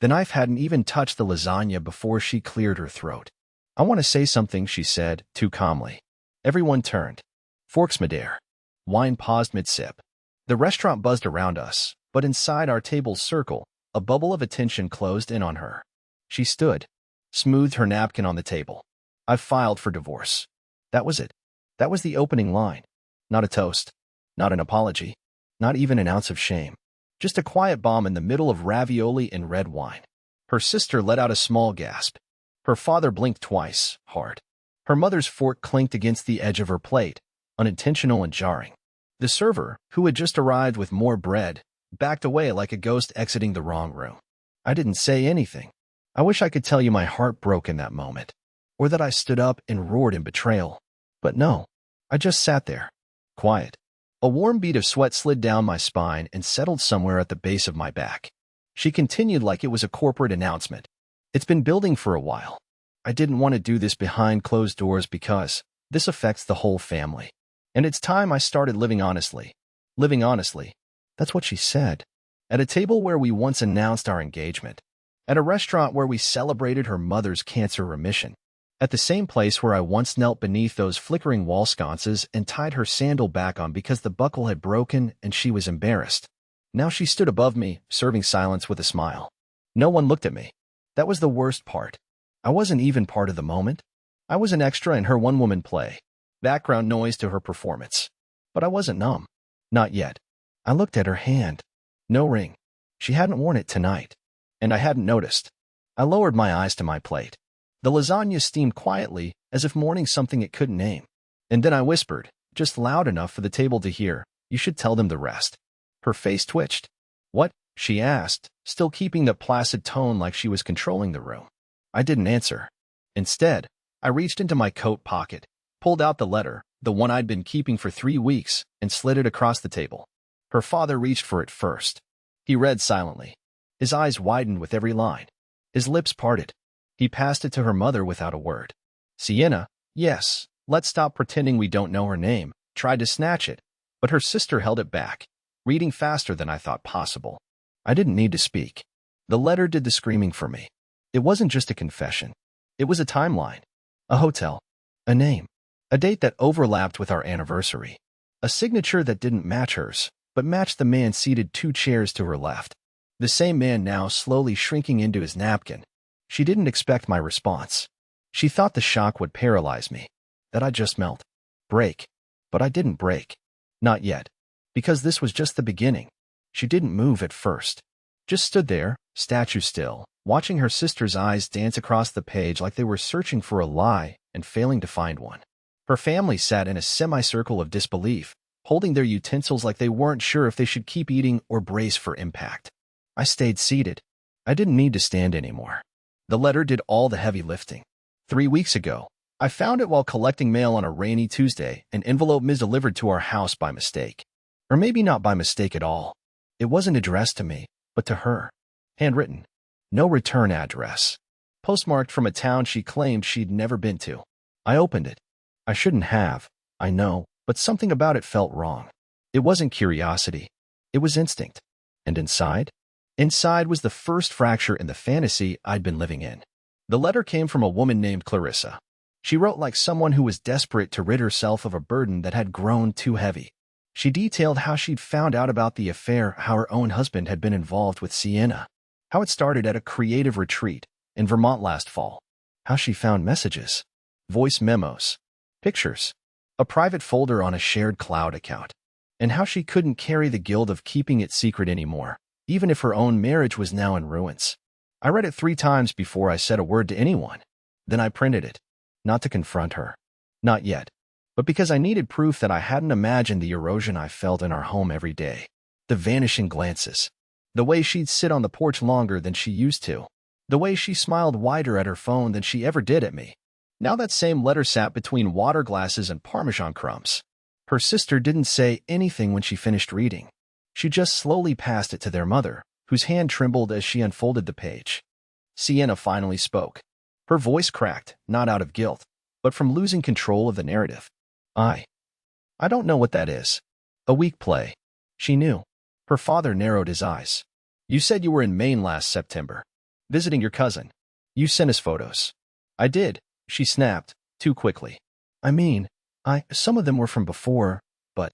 The knife hadn't even touched the lasagna before she cleared her throat. "I want to say something," she said, too calmly. Everyone turned. Forks midair. Wine paused mid-sip. The restaurant buzzed around us, but inside our table's circle, a bubble of attention closed in on her. She stood, smoothed her napkin on the table. "I've filed for divorce." That was it. That was the opening line. Not a toast. Not an apology. Not even an ounce of shame. Just a quiet bomb in the middle of ravioli and red wine. Her sister let out a small gasp. Her father blinked twice, hard. Her mother's fork clinked against the edge of her plate, unintentional and jarring. The server, who had just arrived with more bread, backed away like a ghost exiting the wrong room. I didn't say anything. I wish I could tell you my heart broke in that moment, or that I stood up and roared in betrayal. But no, I just sat there, quiet. A warm bead of sweat slid down my spine and settled somewhere at the base of my back. She continued like it was a corporate announcement. "It's been building for a while. I didn't want to do this behind closed doors because this affects the whole family. And it's time I started living honestly." Living honestly. That's what she said. At a table where we once announced our engagement. At a restaurant where we celebrated her mother's cancer remission. At the same place where I once knelt beneath those flickering wall sconces and tied her sandal back on because the buckle had broken and she was embarrassed. Now she stood above me, serving silence with a smile. No one looked at me. That was the worst part. I wasn't even part of the moment. I was an extra in her one-woman play. Background noise to her performance. But I wasn't numb. Not yet. I looked at her hand. No ring. She hadn't worn it tonight. And I hadn't noticed. I lowered my eyes to my plate. The lasagna steamed quietly, as if mourning something it couldn't name. And then I whispered, just loud enough for the table to hear, "You should tell them the rest." Her face twitched. "What?" she asked, still keeping the placid tone like she was controlling the room. I didn't answer. Instead, I reached into my coat pocket, pulled out the letter, the one I'd been keeping for 3 weeks, and slid it across the table. Her father reached for it first. He read silently. His eyes widened with every line. His lips parted. He passed it to her mother without a word. Sienna, yes, let's stop pretending we don't know her name, tried to snatch it, but her sister held it back, reading faster than I thought possible. I didn't need to speak. The letter did the screaming for me. It wasn't just a confession. It was a timeline, a hotel, a name, a date that overlapped with our anniversary, a signature that didn't match hers, but matched the man seated 2 chairs to her left. The same man now slowly shrinking into his napkin. She didn't expect my response. She thought the shock would paralyze me, that I'd just melt, break. But I didn't break. Not yet. Because this was just the beginning. She didn't move at first. Just stood there, statue still, watching her sister's eyes dance across the page like they were searching for a lie and failing to find one. Her family sat in a semicircle of disbelief, holding their utensils like they weren't sure if they should keep eating or brace for impact. I stayed seated. I didn't need to stand anymore. The letter did all the heavy lifting. 3 weeks ago, I found it while collecting mail on a rainy Tuesday, an envelope misdelivered to our house by mistake. Or maybe not by mistake at all. It wasn't addressed to me, but to her. Handwritten. No return address. Postmarked from a town she claimed she'd never been to. I opened it. I shouldn't have, I know, but something about it felt wrong. It wasn't curiosity. It was instinct. And inside? Inside was the first fracture in the fantasy I'd been living in. The letter came from a woman named Clarissa. She wrote like someone who was desperate to rid herself of a burden that had grown too heavy. She detailed how she'd found out about the affair, how her own husband had been involved with Sienna, how it started at a creative retreat in Vermont last fall, how she found messages, voice memos, pictures, a private folder on a shared cloud account, and how she couldn't carry the guilt of keeping it secret anymore, even if her own marriage was now in ruins. I read it 3 times before I said a word to anyone. Then I printed it, not to confront her. Not yet. But because I needed proof that I hadn't imagined the erosion I felt in our home every day. The vanishing glances. The way she'd sit on the porch longer than she used to. The way she smiled wider at her phone than she ever did at me. Now that same letter sat between water glasses and Parmesan crumbs. Her sister didn't say anything when she finished reading. She just slowly passed it to their mother, whose hand trembled as she unfolded the page. Sienna finally spoke. Her voice cracked, not out of guilt, but from losing control of the narrative. I don't know what that is. A weak play. She knew. Her father narrowed his eyes. You said you were in Maine last September. Visiting your cousin. You sent us photos. I did, she snapped, too quickly. I mean, some of them were from before, but...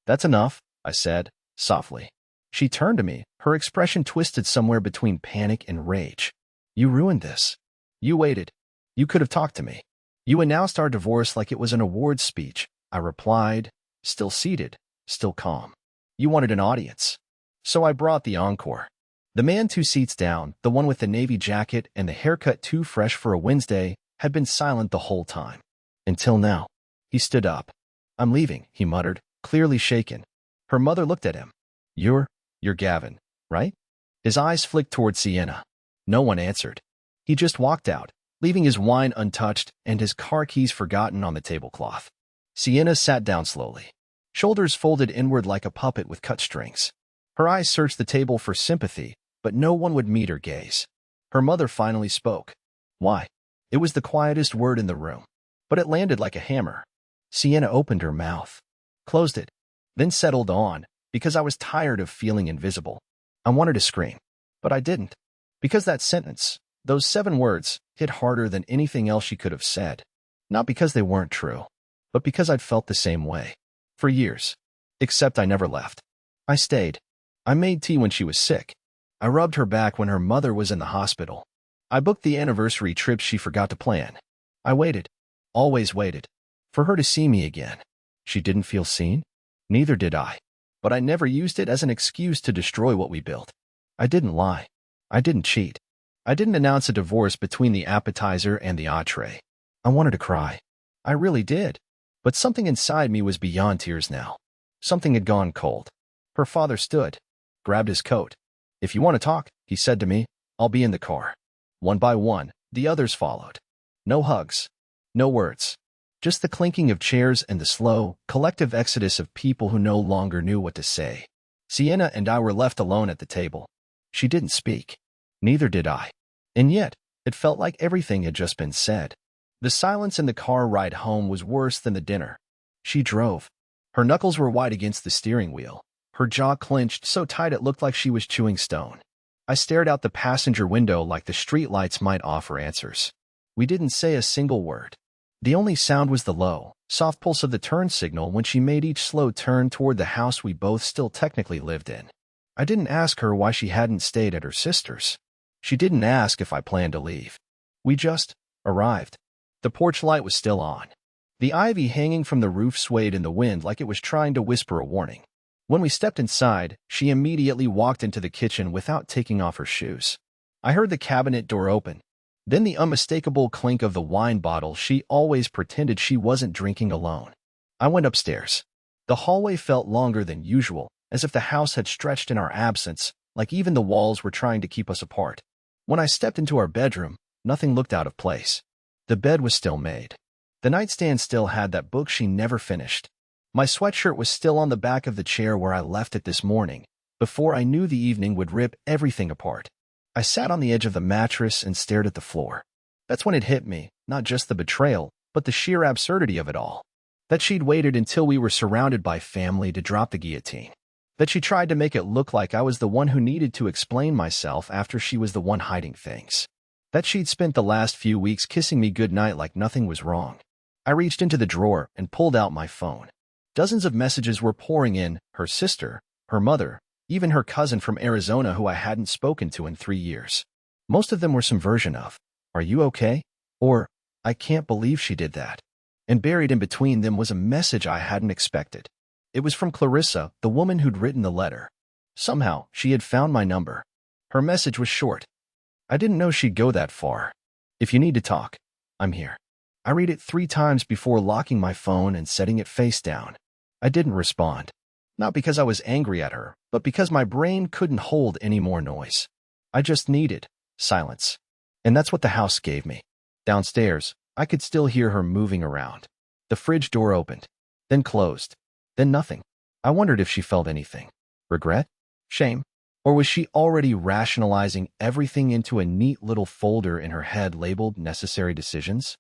That's enough, I said, softly. She turned to me, her expression twisted somewhere between panic and rage. You ruined this. You waited. You could have talked to me. You announced our divorce like it was an awards speech, I replied, still seated, still calm. You wanted an audience. So I brought the encore. The man 2 seats down, the one with the navy jacket and the haircut too fresh for a Wednesday, had been silent the whole time. Until now. He stood up. I'm leaving, he muttered, clearly shaken. Her mother looked at him. You're Gavin, right? His eyes flicked toward Sienna. No one answered. He just walked out, leaving his wine untouched and his car keys forgotten on the tablecloth. Sienna sat down slowly, shoulders folded inward like a puppet with cut strings. Her eyes searched the table for sympathy, but no one would meet her gaze. Her mother finally spoke. Why? It was the quietest word in the room, but it landed like a hammer. Sienna opened her mouth, closed it, then settled on, because I was tired of feeling invisible. I wanted to scream, but I didn't, because that sentence, those 7 words, hit harder than anything else she could have said. Not because they weren't true, but because I'd felt the same way. For years. Except I never left. I stayed. I made tea when she was sick. I rubbed her back when her mother was in the hospital. I booked the anniversary trip she forgot to plan. I waited. Always waited. For her to see me again. She didn't feel seen? Neither did I. But I never used it as an excuse to destroy what we built. I didn't lie. I didn't cheat. I didn't announce a divorce between the appetizer and the entree. I wanted to cry. I really did. But something inside me was beyond tears now. Something had gone cold. Her father stood, grabbed his coat. If you want to talk, he said to me, I'll be in the car. One by one, the others followed. No hugs. No words. Just the clinking of chairs and the slow, collective exodus of people who no longer knew what to say. Sienna and I were left alone at the table. She didn't speak. Neither did I. And yet, it felt like everything had just been said. The silence in the car ride home was worse than the dinner. She drove. Her knuckles were white against the steering wheel. Her jaw clenched so tight it looked like she was chewing stone. I stared out the passenger window like the streetlights might offer answers. We didn't say a single word. The only sound was the low, soft pulse of the turn signal when she made each slow turn toward the house we both still technically lived in. I didn't ask her why she hadn't stayed at her sister's. She didn't ask if I planned to leave. We just arrived. The porch light was still on. The ivy hanging from the roof swayed in the wind like it was trying to whisper a warning. When we stepped inside, she immediately walked into the kitchen without taking off her shoes. I heard the cabinet door open. Then the unmistakable clink of the wine bottle she always pretended she wasn't drinking alone. I went upstairs. The hallway felt longer than usual, as if the house had stretched in our absence, like even the walls were trying to keep us apart. When I stepped into our bedroom, nothing looked out of place. The bed was still made. The nightstand still had that book she never finished. My sweatshirt was still on the back of the chair where I left it this morning, before I knew the evening would rip everything apart. I sat on the edge of the mattress and stared at the floor. That's when it hit me, not just the betrayal, but the sheer absurdity of it all. That she'd waited until we were surrounded by family to drop the guillotine. That she tried to make it look like I was the one who needed to explain myself after she was the one hiding things. That she'd spent the last few weeks kissing me goodnight like nothing was wrong. I reached into the drawer and pulled out my phone. Dozens of messages were pouring in, her sister, her mother, even her cousin from Arizona who I hadn't spoken to in 3 years. Most of them were some version of, "Are you okay?" Or, "I can't believe she did that." And buried in between them was a message I hadn't expected. It was from Clarissa, the woman who'd written the letter. Somehow, she had found my number. Her message was short. I didn't know she'd go that far. "If you need to talk, I'm here." I read it 3 times before locking my phone and setting it face down. I didn't respond. Not because I was angry at her, but because my brain couldn't hold any more noise. I just needed silence. And that's what the house gave me. Downstairs, I could still hear her moving around. The fridge door opened, then closed, then nothing. I wondered if she felt anything. Regret? Shame? Or was she already rationalizing everything into a neat little folder in her head labeled necessary decisions?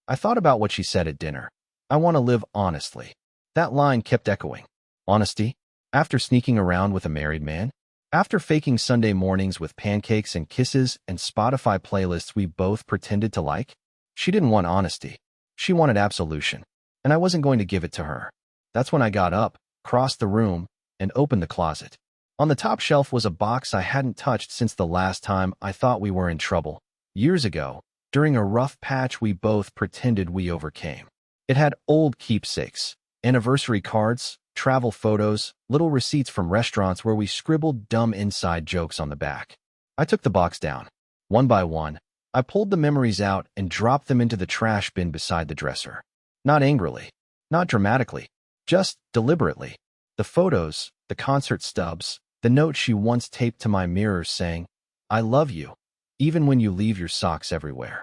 I thought about what she said at dinner. I want to live honestly. That line kept echoing. Honesty? After sneaking around with a married man? After faking Sunday mornings with pancakes and kisses and Spotify playlists we both pretended to like, she didn't want honesty. She wanted absolution, and I wasn't going to give it to her. That's when I got up, crossed the room, and opened the closet. On the top shelf was a box I hadn't touched since the last time I thought we were in trouble. Years ago, during a rough patch we both pretended we overcame. It had old keepsakes, anniversary cards, travel photos, little receipts from restaurants where we scribbled dumb inside jokes on the back. I took the box down. One by one, I pulled the memories out and dropped them into the trash bin beside the dresser. Not angrily, not dramatically, just deliberately. The photos, the concert stubs, the note she once taped to my mirror saying, "I love you, even when you leave your socks everywhere."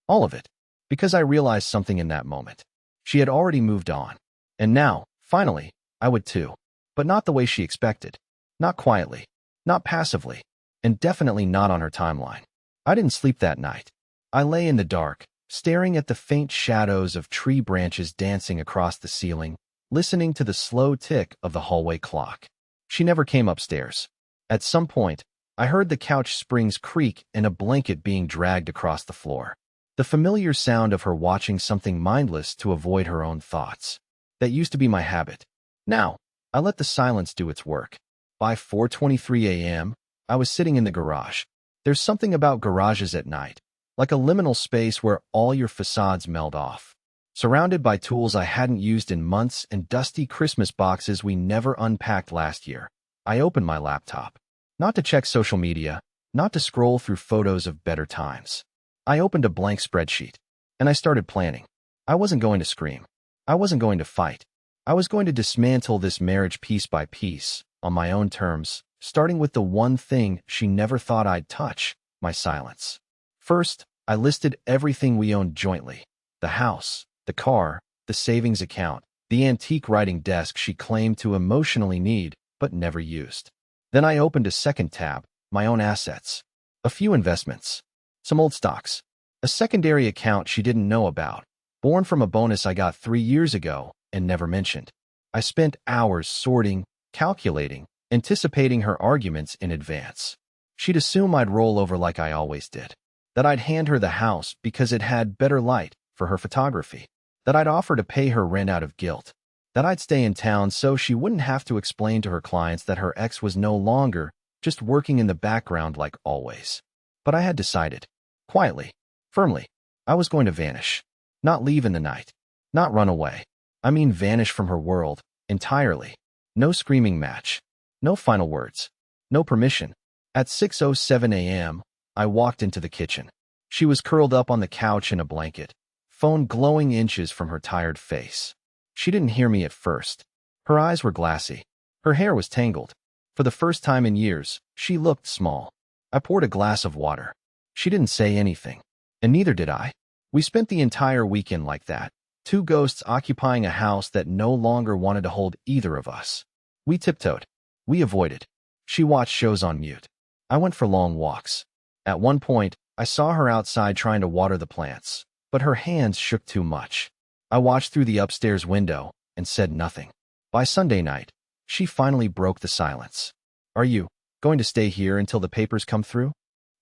All of it. Because I realized something in that moment. She had already moved on. And now, finally, I would too. But not the way she expected. Not quietly. Not passively. And definitely not on her timeline. I didn't sleep that night. I lay in the dark, staring at the faint shadows of tree branches dancing across the ceiling, listening to the slow tick of the hallway clock. She never came upstairs. At some point, I heard the couch springs creak and a blanket being dragged across the floor. The familiar sound of her watching something mindless to avoid her own thoughts. That used to be my habit. Now, I let the silence do its work. By 4:23 a.m., I was sitting in the garage. There's something about garages at night, like a liminal space where all your facades meld off. Surrounded by tools I hadn't used in months and dusty Christmas boxes we never unpacked last year, I opened my laptop. Not to check social media, not to scroll through photos of better times. I opened a blank spreadsheet, and I started planning. I wasn't going to scream. I wasn't going to fight. I was going to dismantle this marriage piece by piece, on my own terms, starting with the one thing she never thought I'd touch, my silence. First, I listed everything we owned jointly. The house, the car, the savings account, the antique writing desk she claimed to emotionally need, but never used. Then I opened a second tab, my own assets. A few investments. Some old stocks. A secondary account she didn't know about, born from a bonus I got 3 years ago and never mentioned. I spent hours sorting, calculating, anticipating her arguments in advance. She'd assume I'd roll over like I always did. That I'd hand her the house because it had better light for her photography. That I'd offer to pay her rent out of guilt. That I'd stay in town so she wouldn't have to explain to her clients that her ex was no longer just working in the background like always. But I had decided, quietly, firmly, I was going to vanish. Not leave in the night. Not run away. I mean vanish from her world, entirely. No screaming match. No final words. No permission. At 6:07 a.m., I walked into the kitchen. She was curled up on the couch in a blanket, phone glowing inches from her tired face. She didn't hear me at first. Her eyes were glassy. Her hair was tangled. For the first time in years, she looked small. I poured a glass of water. She didn't say anything, and neither did I. We spent the entire weekend like that, two ghosts occupying a house that no longer wanted to hold either of us. We tiptoed. We avoided. She watched shows on mute. I went for long walks. At one point, I saw her outside trying to water the plants, but her hands shook too much. I watched through the upstairs window and said nothing. By Sunday night, she finally broke the silence. "Are you going to stay here until the papers come through?"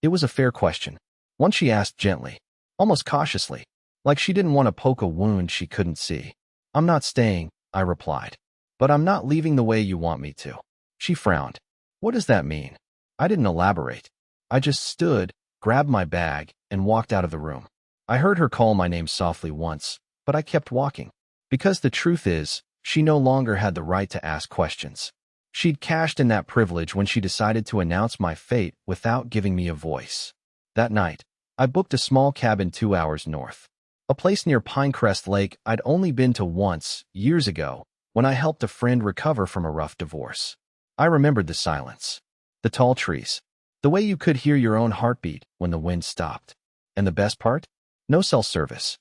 It was a fair question. One she asked gently, almost cautiously, like she didn't want to poke a wound she couldn't see. "I'm not staying," I replied. "But I'm not leaving the way you want me to." She frowned. "What does that mean?" I didn't elaborate. I just stood, grabbed my bag, and walked out of the room. I heard her call my name softly once, but I kept walking. Because the truth is, she no longer had the right to ask questions. She'd cashed in that privilege when she decided to announce my fate without giving me a voice. That night, I booked a small cabin 2 hours north. A place near Pinecrest Lake I'd only been to once, years ago, when I helped a friend recover from a rough divorce. I remembered the silence. The tall trees. The way you could hear your own heartbeat when the wind stopped. And the best part? No cell service.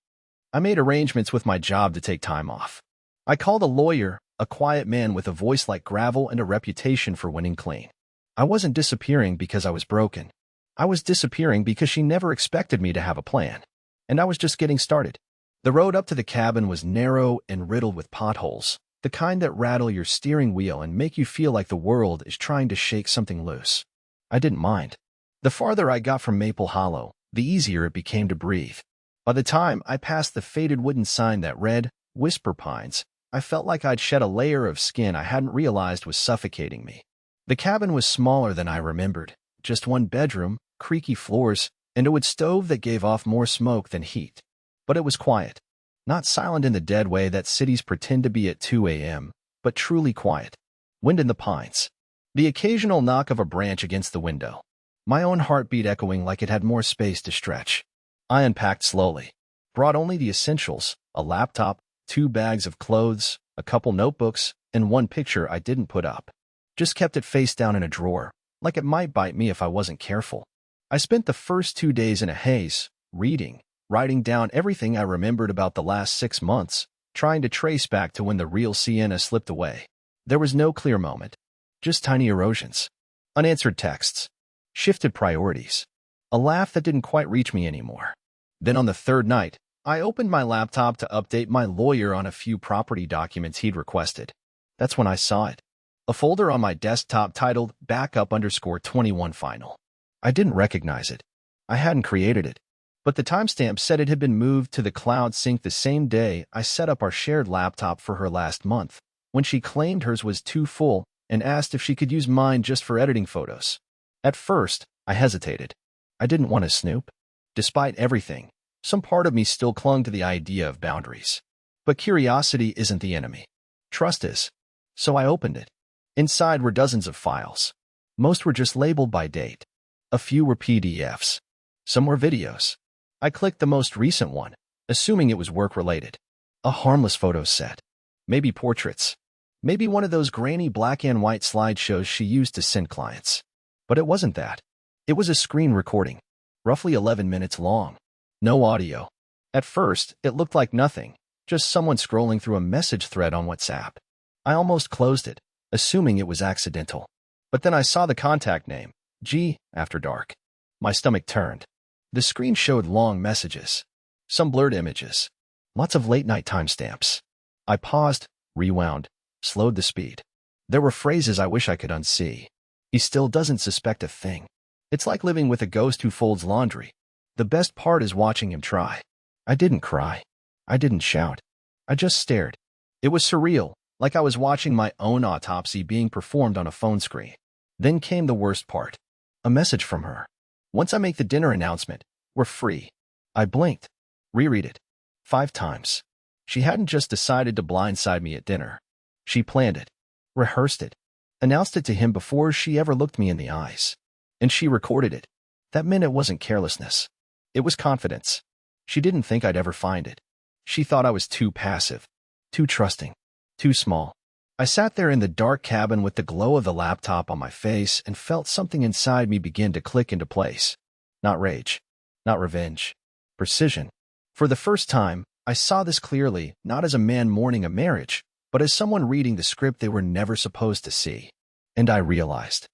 I made arrangements with my job to take time off. I called a lawyer, a quiet man with a voice like gravel and a reputation for winning clean. I wasn't disappearing because I was broken. I was disappearing because she never expected me to have a plan. And I was just getting started. The road up to the cabin was narrow and riddled with potholes. the kind that rattle your steering wheel and make you feel like the world is trying to shake something loose. I didn't mind. The farther I got from Maple Hollow, the easier it became to breathe. By the time I passed the faded wooden sign that read, Whisper Pines, I felt like I'd shed a layer of skin I hadn't realized was suffocating me. The cabin was smaller than I remembered, just one bedroom, creaky floors, and a wood stove that gave off more smoke than heat. But it was quiet. Not silent in the dead way that cities pretend to be at 2 a.m., but truly quiet. Wind in the pines. The occasional knock of a branch against the window. My own heartbeat echoing like it had more space to stretch. I unpacked slowly. Brought only the essentials, a laptop, 2 bags of clothes, a couple notebooks, and 1 picture I didn't put up. Just kept it face down in a drawer, like it might bite me if I wasn't careful. I spent the first 2 days in a haze, reading, writing down everything I remembered about the last 6 months, trying to trace back to when the real Sienna slipped away. There was no clear moment, just tiny erosions, unanswered texts, shifted priorities, a laugh that didn't quite reach me anymore. Then on the 3rd night, I opened my laptop to update my lawyer on a few property documents he'd requested. That's when I saw it. A folder on my desktop titled Backup_21 Final. I didn't recognize it. I hadn't created it. But the timestamp said it had been moved to the cloud sync the same day I set up our shared laptop for her last month, when she claimed hers was too full and asked if she could use mine just for editing photos. At first, I hesitated. I didn't want to snoop. Despite everything, some part of me still clung to the idea of boundaries. But curiosity isn't the enemy. Trust is. So I opened it. Inside were dozens of files. Most were just labeled by date. A few were PDFs. Some were videos. I clicked the most recent one, assuming it was work-related. A harmless photo set. Maybe portraits. Maybe one of those grainy black and white slideshows she used to send clients. But it wasn't that. It was a screen recording, roughly 11 minutes long. No audio. At first, it looked like nothing, just someone scrolling through a message thread on WhatsApp. I almost closed it, assuming it was accidental. But then I saw the contact name, G, After Dark. My stomach turned. The screen showed long messages, some blurred images, lots of late-night timestamps. I paused, rewound, slowed the speed. There were phrases I wish I could unsee. He still doesn't suspect a thing. It's like living with a ghost who folds laundry. The best part is watching him try. I didn't cry. I didn't shout. I just stared. It was surreal, like I was watching my own autopsy being performed on a phone screen. Then came the worst part. A message from her. Once I make the dinner announcement, we're free. I blinked. Reread it. 5 times. She hadn't just decided to blindside me at dinner. She planned it. Rehearsed it. Announced it to him before she ever looked me in the eyes. And she recorded it. That meant it wasn't carelessness. It was confidence. She didn't think I'd ever find it. She thought I was too passive, too trusting, too small. I sat there in the dark cabin with the glow of the laptop on my face and felt something inside me begin to click into place. Not rage. Not revenge. Precision. For the first time, I saw this clearly, not as a man mourning a marriage, but as someone reading the script they were never supposed to see. And I realized.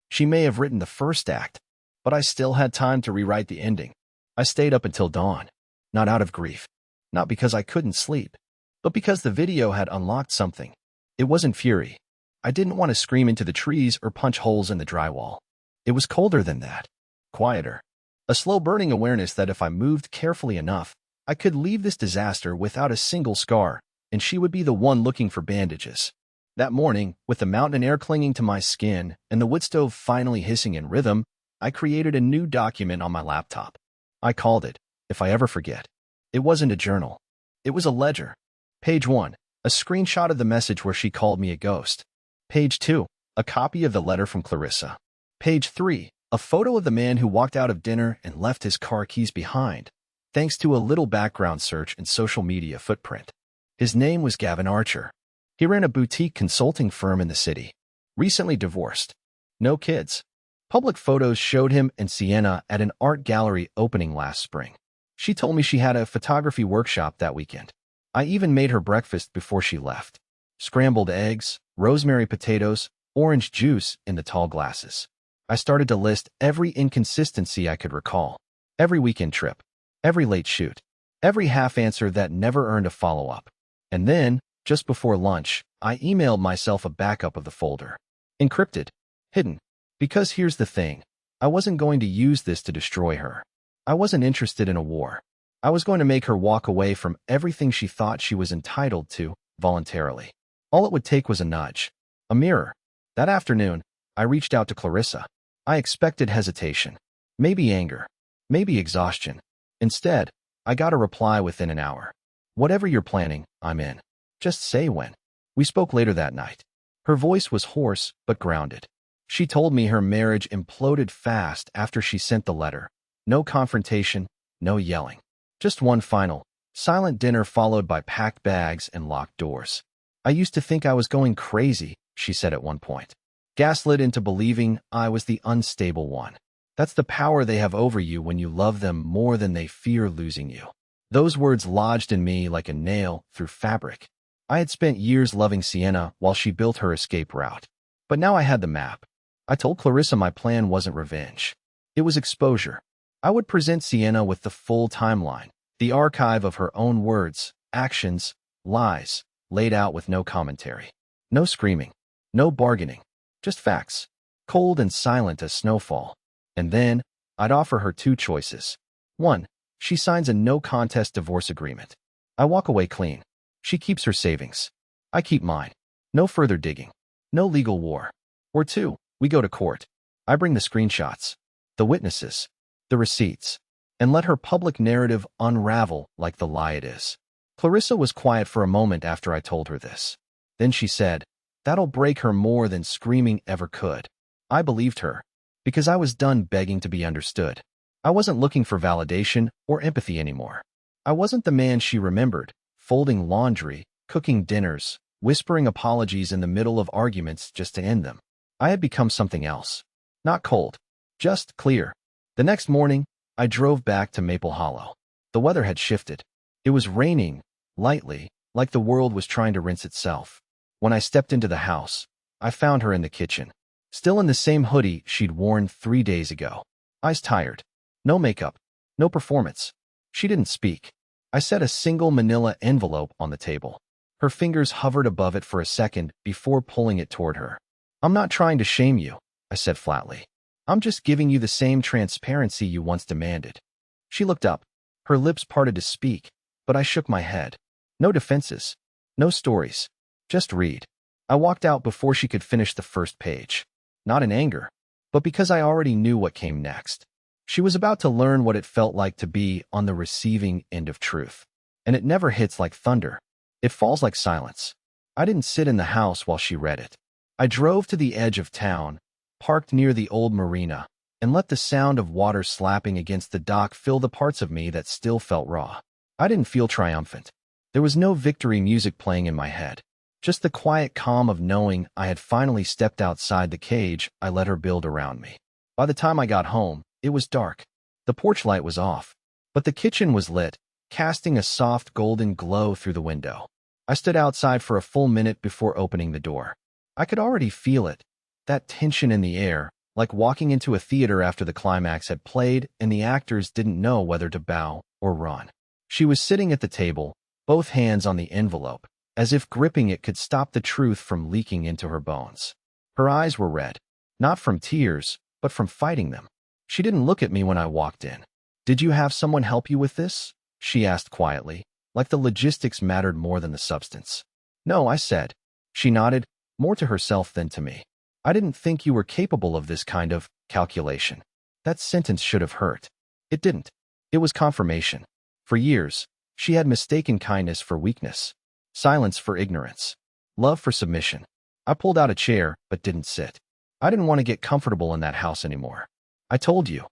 She may have written the first act, but I still had time to rewrite the ending. I stayed up until dawn. Not out of grief. Not because I couldn't sleep, but because the video had unlocked something. It wasn't fury. I didn't want to scream into the trees or punch holes in the drywall. It was colder than that. Quieter. A slow-burning awareness that if I moved carefully enough, I could leave this disaster without a single scar, and she would be the one looking for bandages. That morning, with the mountain air clinging to my skin and the wood stove finally hissing in rhythm, I created a new document on my laptop. I called it, If I Ever Forget. It wasn't a journal. It was a ledger. Page 1. A screenshot of the message where she called me a ghost. Page 2. A copy of the letter from Clarissa. Page 3. A photo of the man who walked out of dinner and left his car keys behind, thanks to a little background search and social media footprint. His name was Gavin Archer. He ran a boutique consulting firm in the city. Recently divorced. No kids. Public photos showed him and Sienna at an art gallery opening last spring. She told me she had a photography workshop that weekend. I even made her breakfast before she left. Scrambled eggs, rosemary potatoes, orange juice in the tall glasses. I started to list every inconsistency I could recall. Every weekend trip. Every late shoot. Every half answer that never earned a follow-up. And then, Just before lunch, I emailed myself a backup of the folder. Encrypted. Hidden. Because here's the thing. I wasn't going to use this to destroy her. I wasn't interested in a war. I was going to make her walk away from everything she thought she was entitled to, voluntarily. All it would take was a nudge. A mirror. That afternoon, I reached out to Clarissa. I expected hesitation. Maybe anger. Maybe exhaustion. Instead, I got a reply within an hour. Whatever you're planning, I'm in. Just say when. We spoke later that night. Her voice was hoarse but grounded. She told me her marriage imploded fast after she sent the letter. No confrontation, no yelling. Just one final, silent dinner followed by packed bags and locked doors. I used to think I was going crazy, she said at one point. Gaslit into believing I was the unstable one. That's the power they have over you when you love them more than they fear losing you. Those words lodged in me like a nail through fabric. I had spent years loving Sienna while she built her escape route. But now I had the map. I told Clarissa my plan wasn't revenge. It was exposure. I would present Sienna with the full timeline, the archive of her own words, actions, lies, laid out with no commentary. No screaming. No bargaining. Just facts. Cold and silent as snowfall. And then, I'd offer her two choices. 1. She signs a no-contest divorce agreement. I walk away clean. She keeps her savings. I keep mine. No further digging. No legal war. Or 2. We go to court. I bring the screenshots, the witnesses, the receipts, and let her public narrative unravel like the lie it is. Clarissa was quiet for a moment after I told her this. Then she said, "That'll break her more than screaming ever could." I believed her, because I was done begging to be understood. I wasn't looking for validation or empathy anymore. I wasn't the man she remembered, folding laundry, cooking dinners, whispering apologies in the middle of arguments just to end them. I had become something else. Not cold, just clear. The next morning, I drove back to Maple Hollow. The weather had shifted. It was raining, lightly, like the world was trying to rinse itself. When I stepped into the house, I found her in the kitchen, still in the same hoodie she'd worn 3 days ago. Eyes tired. No makeup. No performance. She didn't speak. I set a single manila envelope on the table. Her fingers hovered above it for a second before pulling it toward her. "I'm not trying to shame you," I said flatly. "I'm just giving you the same transparency you once demanded." She looked up. Her lips parted to speak, but I shook my head. No defenses. No stories. Just read. I walked out before she could finish the first page. Not in anger, but because I already knew what came next. She was about to learn what it felt like to be on the receiving end of truth. And it never hits like thunder. It falls like silence. I didn't sit in the house while she read it. I drove to the edge of town, parked near the old marina, and let the sound of water slapping against the dock fill the parts of me that still felt raw. I didn't feel triumphant. There was no victory music playing in my head. Just the quiet calm of knowing I had finally stepped outside the cage I let her build around me. By the time I got home, it was dark. The porch light was off, but the kitchen was lit, casting a soft golden glow through the window. I stood outside for a full minute before opening the door. I could already feel it, that tension in the air, like walking into a theater after the climax had played and the actors didn't know whether to bow or run. She was sitting at the table, both hands on the envelope, as if gripping it could stop the truth from leaking into her bones. Her eyes were red, not from tears, but from fighting them. She didn't look at me when I walked in. "Did you have someone help you with this?" she asked quietly, like the logistics mattered more than the substance. "No," I said. She nodded, more to herself than to me. "I didn't think you were capable of this kind of calculation." That sentence should have hurt. It didn't. It was confirmation. For years, she had mistaken kindness for weakness, silence for ignorance, love for submission. I pulled out a chair, but didn't sit. I didn't want to get comfortable in that house anymore. "I told you,"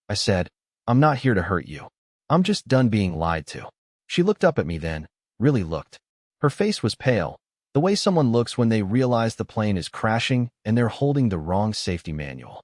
I said, "I'm not here to hurt you. I'm just done being lied to." She looked up at me then, really looked. Her face was pale, the way someone looks when they realize the plane is crashing and they're holding the wrong safety manual.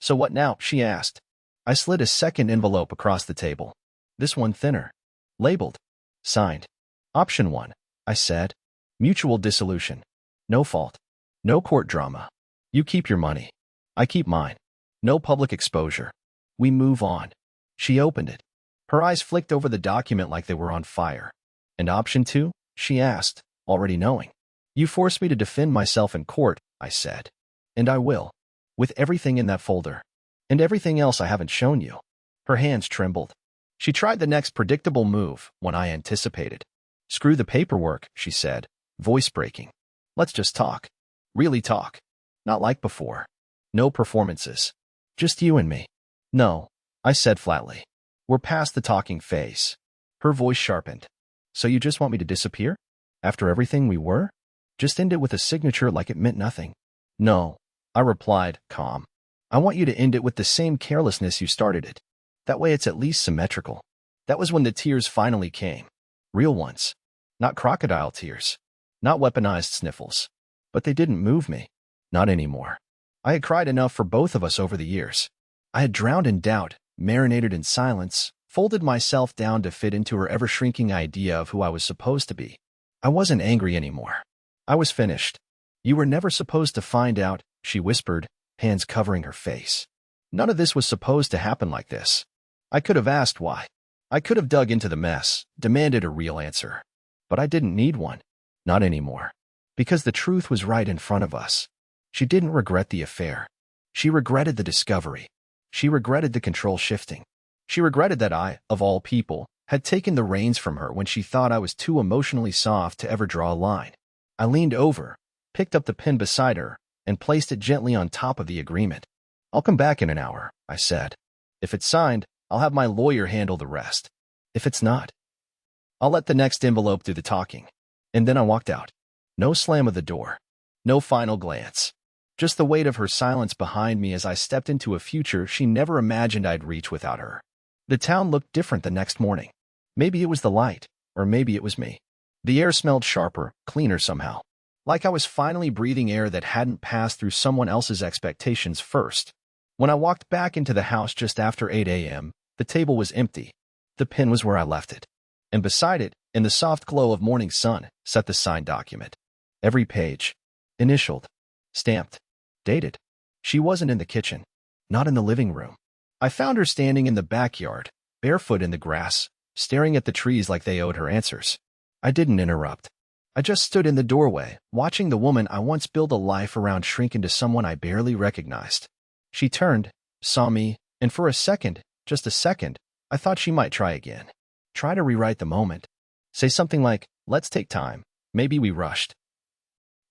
"So what now?" she asked. I slid a second envelope across the table. This one thinner. Labeled. Signed. Option 1, I said. Mutual dissolution. No fault. No court drama. You keep your money. I keep mine. No public exposure. We move on. She opened it. Her eyes flicked over the document like they were on fire. "And option 2? She asked. already knowing. You forced me to defend myself in court, I said. And I will. With everything in that folder. And everything else I haven't shown you. Her hands trembled. She tried the next predictable move, one I anticipated. Screw the paperwork, she said, voice breaking. Let's just talk. Really talk. Not like before. No performances. Just you and me. No, I said flatly. We're past the talking phase. Her voice sharpened. So you just want me to disappear? After everything we were? Just end it with a signature like it meant nothing? No, I replied, calm. I want you to end it with the same carelessness you started it. That way it's at least symmetrical. That was when the tears finally came. Real ones. Not crocodile tears. Not weaponized sniffles. But they didn't move me. Not anymore. I had cried enough for both of us over the years. I had drowned in doubt, marinated in silence, folded myself down to fit into her ever-shrinking idea of who I was supposed to be. I wasn't angry anymore. I was finished. You were never supposed to find out, she whispered, hands covering her face. None of this was supposed to happen like this. I could have asked why. I could have dug into the mess, demanded a real answer. But I didn't need one. Not anymore. Because the truth was right in front of us. She didn't regret the affair. She regretted the discovery. She regretted the control shifting. She regretted that I, of all people, had taken the reins from her when she thought I was too emotionally soft to ever draw a line. I leaned over, picked up the pen beside her, and placed it gently on top of the agreement. I'll come back in an hour, I said. If it's signed, I'll have my lawyer handle the rest. If it's not, I'll let the next envelope do the talking. And then I walked out. No slam of the door. No final glance. Just the weight of her silence behind me as I stepped into a future she never imagined I'd reach without her. The town looked different the next morning. Maybe it was the light, or maybe it was me. The air smelled sharper, cleaner somehow. Like I was finally breathing air that hadn't passed through someone else's expectations first. When I walked back into the house just after 8 a.m., the table was empty. The pen was where I left it. And beside it, in the soft glow of morning sun, sat the signed document. Every page. Initialed. Stamped. Dated. She wasn't in the kitchen. Not in the living room. I found her standing in the backyard, barefoot in the grass, staring at the trees like they owed her answers. I didn't interrupt. I just stood in the doorway, watching the woman I once built a life around shrink into someone I barely recognized. She turned, saw me, and for a second, just a second, I thought she might try again. Try to rewrite the moment. Say something like, let's take time. Maybe we rushed.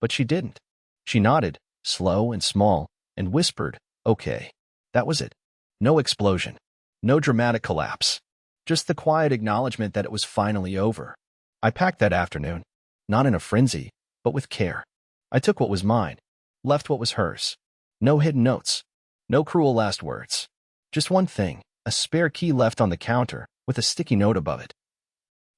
But she didn't. She nodded, slow and small, and whispered, okay. That was it. No explosion. No dramatic collapse. Just the quiet acknowledgement that it was finally over. I packed that afternoon. Not in a frenzy, but with care. I took what was mine. Left what was hers. No hidden notes. No cruel last words. Just one thing, a spare key left on the counter, with a sticky note above it.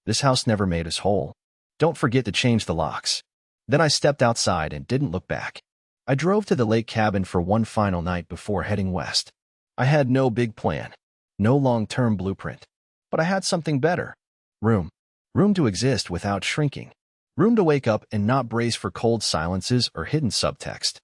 This house never made us whole. Don't forget to change the locks. Then I stepped outside and didn't look back. I drove to the lake cabin for one final night before heading west. I had no big plan. No long-term blueprint. But I had something better. Room. Room to exist without shrinking. Room to wake up and not brace for cold silences or hidden subtext.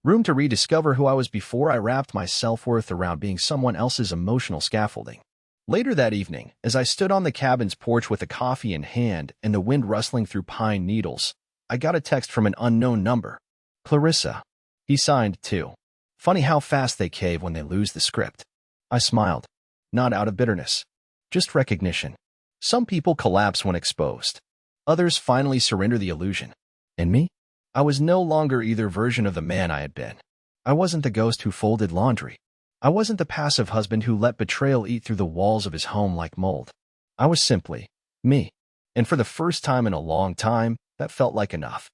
Room to rediscover who I was before I wrapped my self-worth around being someone else's emotional scaffolding. Later that evening, as I stood on the cabin's porch with a coffee in hand and the wind rustling through pine needles, I got a text from an unknown number. Clarissa. He signed, too. Funny how fast they cave when they lose the script. I smiled. Not out of bitterness. Just recognition. Some people collapse when exposed. Others finally surrender the illusion. And me? I was no longer either version of the man I had been. I wasn't the ghost who folded laundry. I wasn't the passive husband who let betrayal eat through the walls of his home like mold. I was simply me. And for the first time in a long time, that felt like enough.